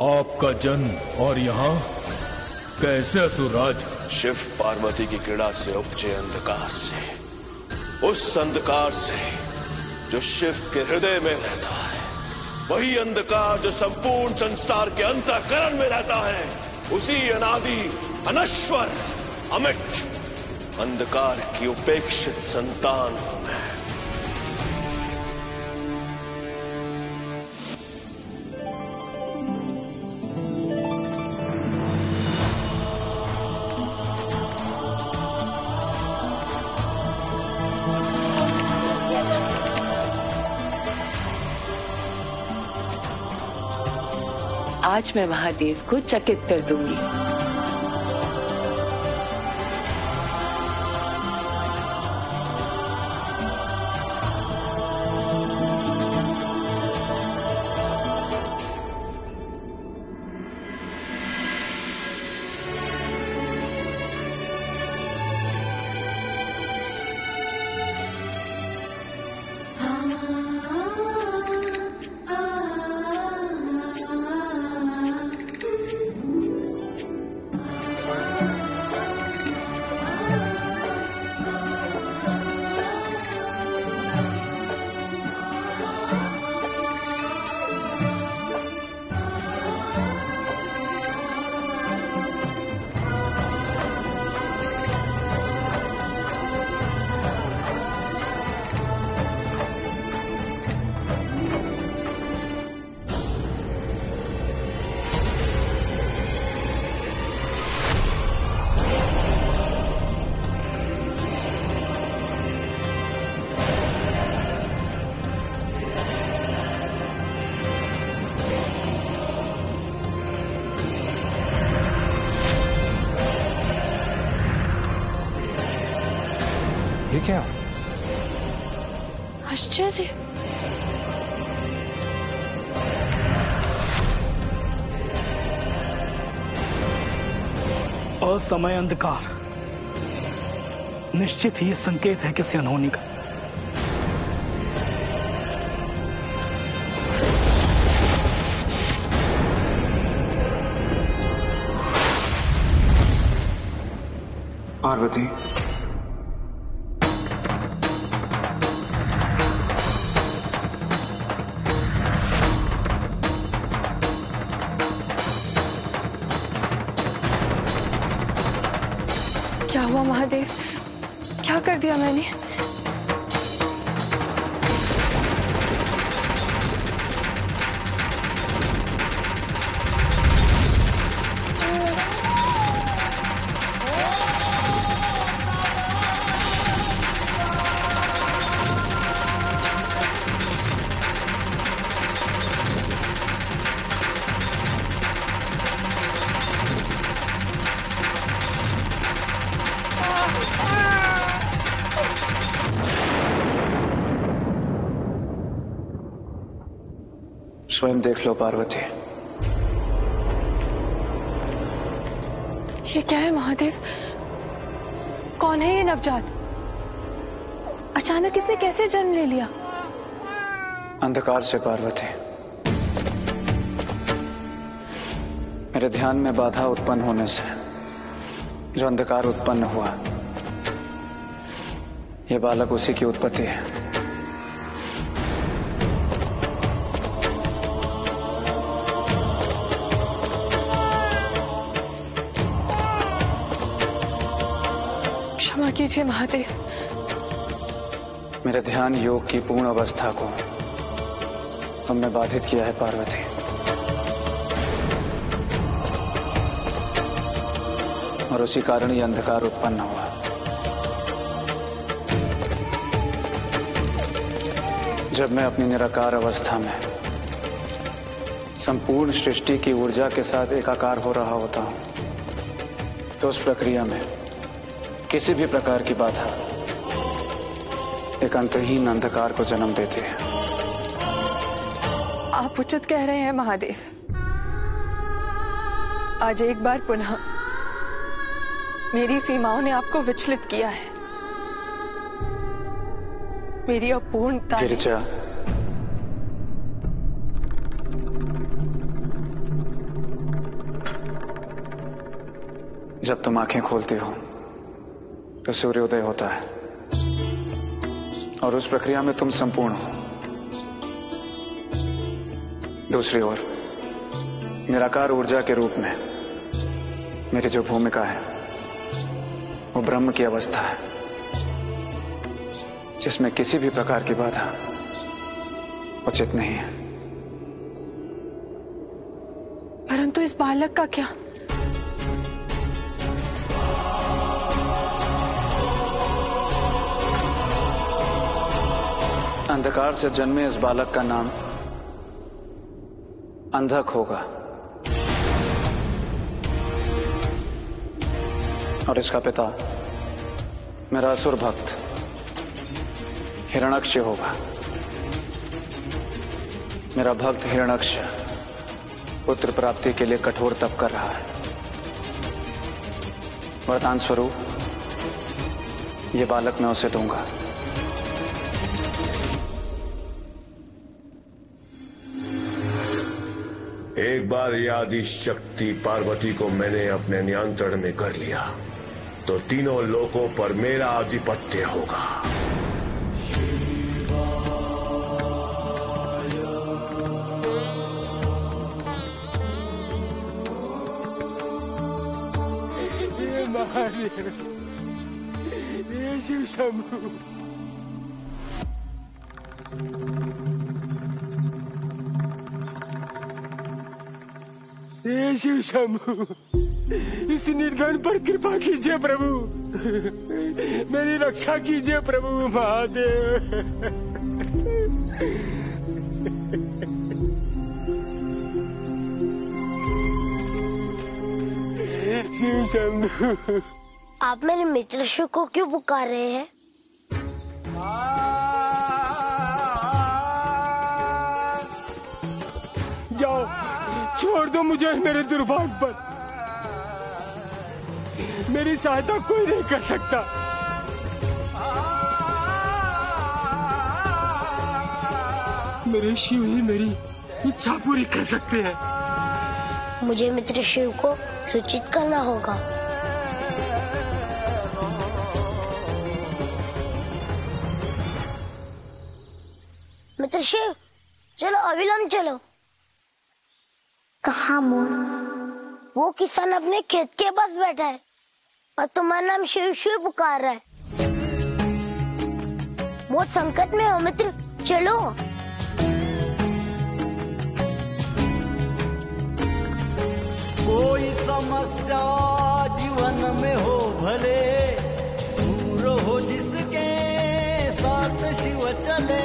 आपका जन्म और यहाँ कैसे असुरराज? शिव पार्वती की क्रीड़ा से उपजे अंधकार से, उस अंधकार से जो शिव के हृदय में रहता है, वही अंधकार जो संपूर्ण संसार के अंतःकरण में रहता है, उसी अनादि अनश्वर अमिट अंधकार की उपेक्षित संतान हूं मैं। आज मैं महादेव को चकित कर दूंगी। ये क्या? आश्चर्य। असमय अंधकार निश्चित ही ये संकेत है किसी अनहोनी का। पार्वती, क्या हुआ महादेव? क्या कर दिया मैंने? स्वयं देख लो पार्वती। ये क्या है महादेव? कौन है ये नवजात? अचानक इसने कैसे जन्म ले लिया? अंधकार से पार्वती। मेरे ध्यान में बाधा उत्पन्न होने से जो अंधकार उत्पन्न हुआ, ये बालक उसी की उत्पत्ति है। क्षमा कीजिए महादेव। मेरे ध्यान योग की पूर्ण अवस्था को तुमने बाधित किया है पार्वती। और उसी कारण ये अंधकार उत्पन्न हुआ। जब मैं अपनी निराकार अवस्था में संपूर्ण सृष्टि की ऊर्जा के साथ एकाकार हो रहा होता हूं, तो उस प्रक्रिया में किसी भी प्रकार की बाधा एक अंतहीन अंधकार को जन्म देती है। आप उचित कह रहे हैं महादेव। आज एक बार पुनः मेरी सीमाओं ने आपको विचलित किया है। मेरी अपूर्णता। गिरिजा, जब तुम आंखें खोलती हो तो सूर्योदय होता है और उस प्रक्रिया में तुम संपूर्ण हो। दूसरी ओर निराकार ऊर्जा के रूप में मेरी जो भूमिका है वो ब्रह्म की अवस्था है, जिसमें किसी भी प्रकार की बाधा उचित नहीं है। परंतु इस बालक का क्या? अंधकार से जन्मे इस बालक का नाम अंधक होगा और इसका पिता मेरा असुर भक्त हिरण्यक्ष होगा। मेरा भक्त हिरण्यक्ष पुत्र प्राप्ति के लिए कठोर तप कर रहा है। वरदान स्वरूप ये बालक मैं उसे दूंगा। एक बार यह आदि शक्ति पार्वती को मैंने अपने नियंत्रण में कर लिया तो तीनों लोकों पर मेरा आधिपत्य होगा। ये शिव शंभु, ये शिव शंभु, इस निर्धन पर कृपा कीजिए प्रभु, मेरी रक्षा कीजिए प्रभु महादेव। शिव शंभु, आप मेरे मित्र शिव को क्यों पुकार रहे हैं? जाओ, छोड़ दो मुझे मेरे दुर्भाग्य पर। मेरी सहायता कोई नहीं कर सकता। मेरे शिव ही मेरी इच्छा पूरी कर सकते हैं। मुझे मित्र शिव को सूचित करना होगा। मित्र शिव, चलो अविलंब चलो। कहाँ मोर? वो किसान अपने खेत के पास बैठा है और तुम्हारा नाम शिव शिव पुकार रहा है। बहुत संकट में हो मित्र, चलो। कोई समस्या जीवन में हो भले, दूर हो जिसके साथ शिव चले,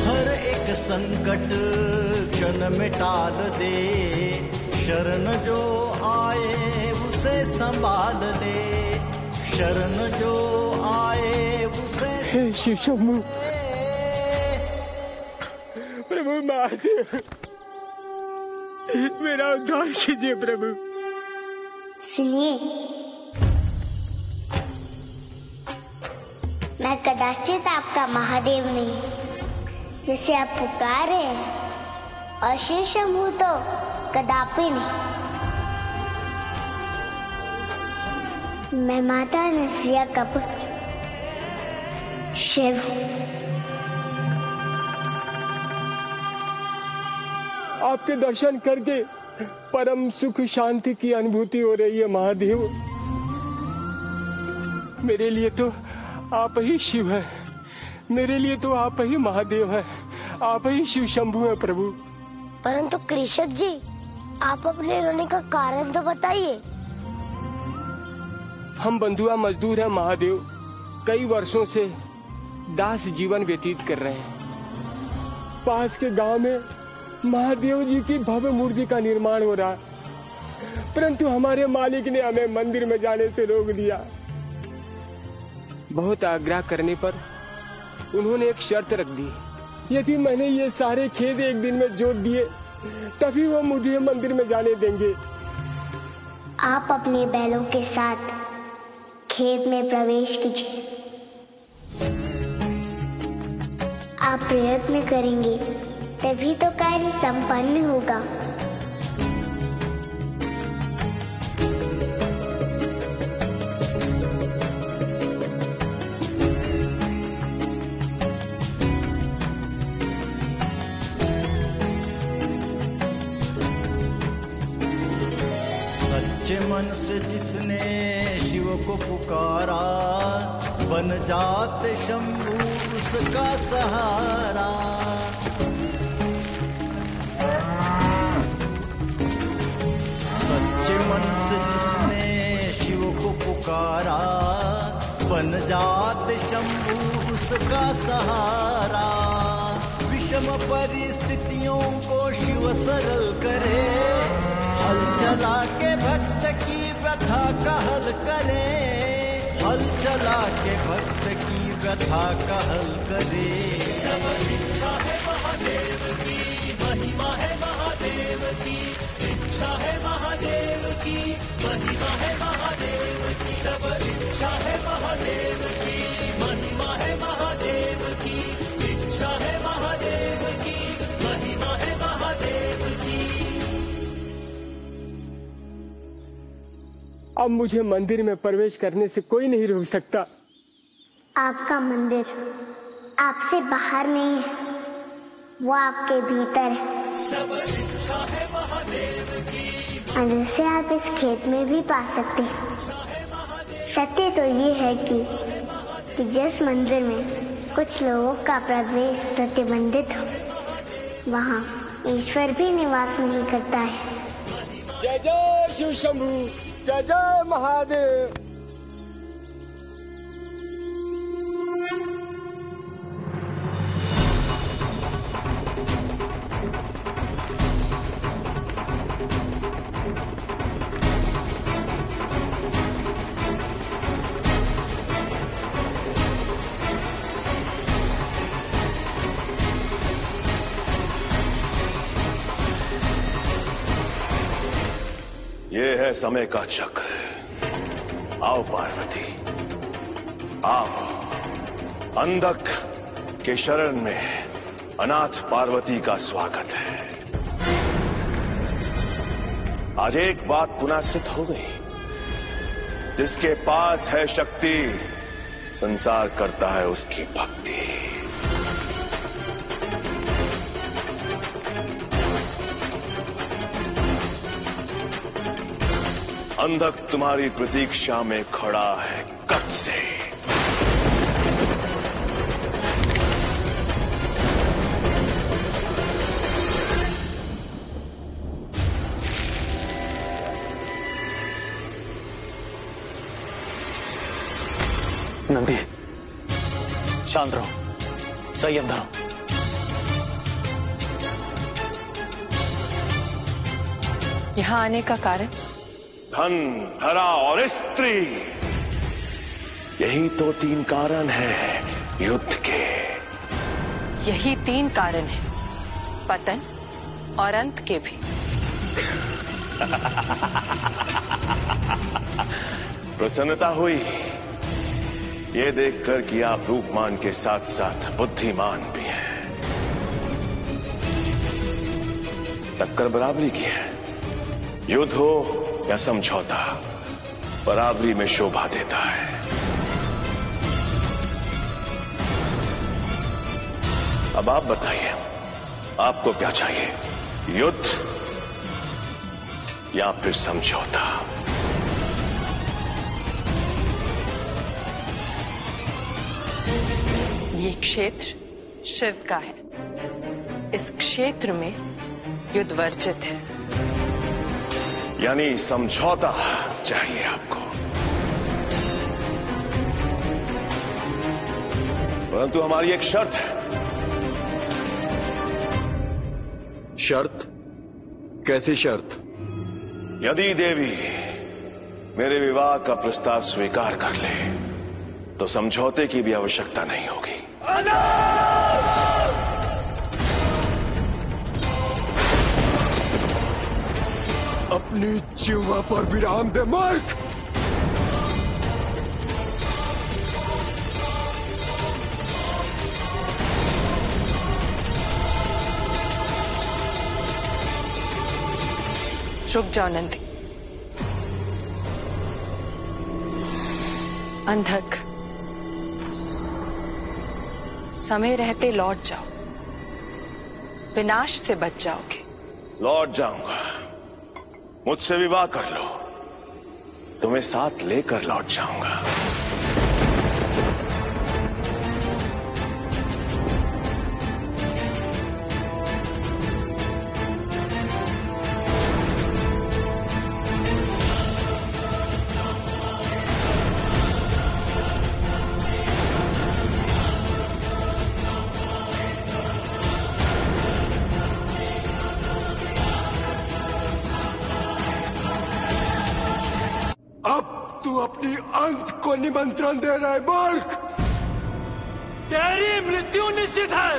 हर एक संकट क्षण में टाल दे, शरण जो आए उसे संभाल ले, शरण जो आए उसे। हे शिव शंभु, प्रभु महादेव, मेरा उद्धार कीजिए प्रभु। सुनिए, मैं कदाचित आपका महादेव नहीं जिसे आप पुकार रहे हैं, और शिव शंभु तो कदापि नहीं। मैं माता अनसुया का पुत्र शिव। आपके दर्शन करके परम सुख शांति की अनुभूति हो रही है महादेव। मेरे लिए तो आप ही शिव है, मेरे लिए तो आप ही महादेव है, आप ही शिव शंभु है प्रभु। परंतु कृषक जी, आप अपने रोने का कारण तो बताइए। हम बंधुआ मजदूर हैं महादेव, कई वर्षों से दास जीवन व्यतीत कर रहे हैं। पास के गांव में महादेव जी की भव्य मूर्ति का निर्माण हो रहा, परंतु हमारे मालिक ने हमें मंदिर में जाने से रोक दिया। बहुत आग्रह करने पर उन्होंने एक शर्त रख दी, यदि मैंने ये सारे खेत एक दिन में जोत दिए तभी वो मुझे मंदिर में जाने देंगे। आप अपने बैलों के साथ खेत में प्रवेश कीजिए। आप प्रयत्न करेंगे तभी तो कार्य संपन्न होगा। सच्चे मन से जिसने शिव को पुकारा, बन जाते शंभू उसका सहारा। सच्चे मन से जिसने शिव को पुकारा, बन जाते शंभू उसका सहारा। विषम परिस्थितियों को शिव सरल करे, हल चला के भक्त की व्यथा का हल करे। हल चला के भक्त की व्यथा का हल करे। सब इच्छा है महादेव की, महिमा है महादेव की। इच्छा है महादेव की, महिमा है महादेव की। सब इच्छा है महादेव की, महिमा है महादेव की। इच्छा है महादेव की, महिमा है महादेव की। अब मुझे मंदिर में प्रवेश करने से कोई नहीं रोक सकता। आपका मंदिर आपसे बाहर नहीं है, वो आपके भीतर है। सब इच्छा है महादेव की, और उसे आप इस खेत में भी पा सकते हैं। सत्य तो ये है कि जिस मंदिर में कुछ लोगों का प्रवेश प्रतिबंधित हो, वहाँ ईश्वर भी निवास नहीं करता है। जय जय शिव शंभू, जय जय महादेव। ये है समय का चक्र। आओ पार्वती, आओ। अंधक के शरण में अनाथ पार्वती का स्वागत है। आज एक बात पुनः सिद्ध हो गई, जिसके पास है शक्ति, संसार करता है उसकी भक्ति। अंधक तुम्हारी प्रतीक्षा में खड़ा है कब से। नंदी, शांत रहो, संयम धरो। यहाँ आने का कारण? धन, धरा और स्त्री, यही तो 3 कारण हैं युद्ध के। यही 3 कारण हैं पतन और अंत के भी। प्रसन्नता हुई ये देखकर कि आप रूपमान के साथ साथ बुद्धिमान भी हैं। टक्कर बराबरी की है। युद्ध हो या समझौता, बराबरी में शोभा देता है। अब आप बताइए, आपको क्या चाहिए, युद्ध या फिर समझौता? ये क्षेत्र शिव का है। इस क्षेत्र में युद्ध वर्जित है। यानी समझौता चाहिए आपको। परंतु हमारी एक शर्त है। शर्त? कैसी शर्त? यदि देवी मेरे विवाह का प्रस्ताव स्वीकार कर ले तो समझौते की भी आवश्यकता नहीं होगी। अपनी जिह्वा पर विराम दे मूर्ख। रुक जाओ नंदी। अंधक, समय रहते लौट जाओ, विनाश से बच जाओगे। लौट जाऊंगा, मुझसे विवाह कर लो, तुम्हें साथ लेकर लौट जाऊंगा। अपनी अंत को निमंत्रण दे रहा है मूर्ख। तेरी मृत्यु निश्चित है।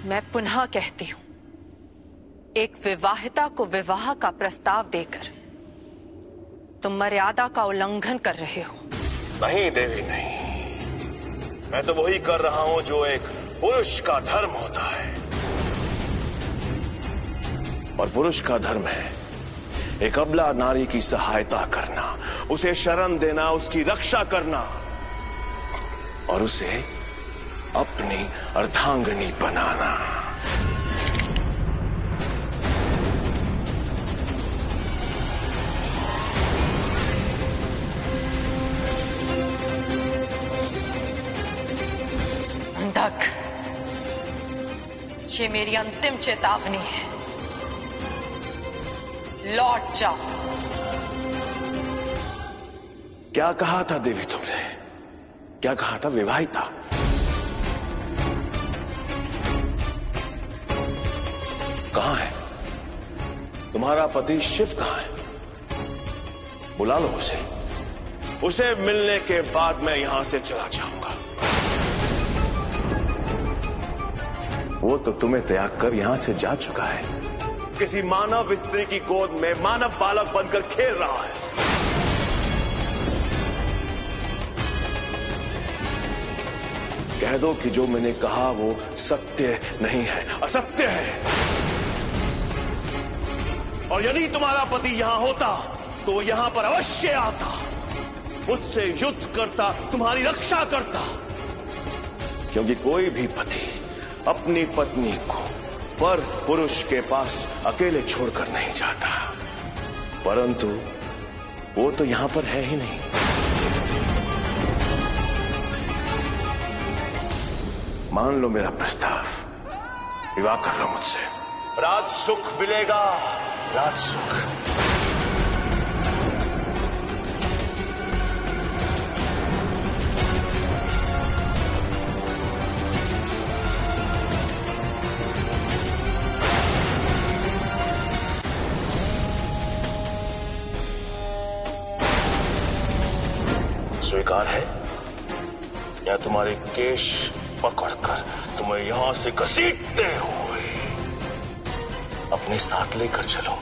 मैं पुनः कहती हूं, एक विवाहिता को विवाह का प्रस्ताव देकर तुम मर्यादा का उल्लंघन कर रहे हो। नहीं देवी नहीं, मैं तो वही कर रहा हूं जो एक पुरुष का धर्म होता है। और पुरुष का धर्म है एक अबला नारी की सहायता करना, उसे शरण देना, उसकी रक्षा करना और उसे अपनी अर्धांगिनी बनाना। अंधक, ये मेरी अंतिम चेतावनी है। लौट जाओ। क्या कहा था देवी तुमने? क्या कहा था? विवाहिता? कहां है तुम्हारा पति? शिव कहां है? बुला लो उसे। उसे मिलने के बाद मैं यहां से चला जाऊंगा। वो तो तुम्हें त्याग कर यहां से जा चुका है। किसी मानव स्त्री की गोद में मानव बालक बनकर खेल रहा है। कह दो कि जो मैंने कहा वो सत्य नहीं है, असत्य है। और यदि तुम्हारा पति यहां होता तो वो यहां पर अवश्य आता, मुझसे युद्ध करता, तुम्हारी रक्षा करता। क्योंकि कोई भी पति अपनी पत्नी को पर पुरुष के पास अकेले छोड़कर नहीं जाता। परंतु वो तो यहां पर है ही नहीं। मान लो मेरा प्रस्ताव, विवाह कर लो मुझसे। राज सुख मिलेगा, राज सुख। स्वीकार है या तुम्हारे केश पकड़कर तुम्हें यहां से घसीटते हुए अपने साथ लेकर चलो?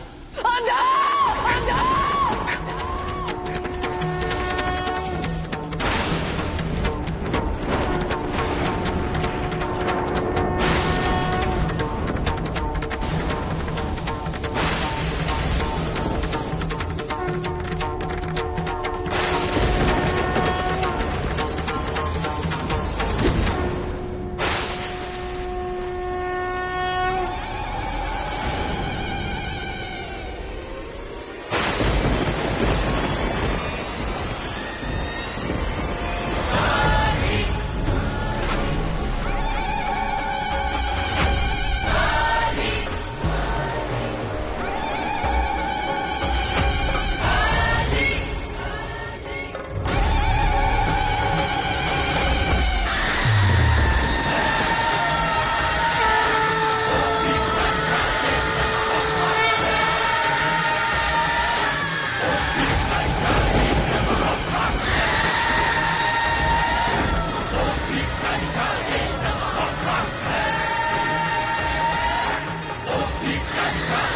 है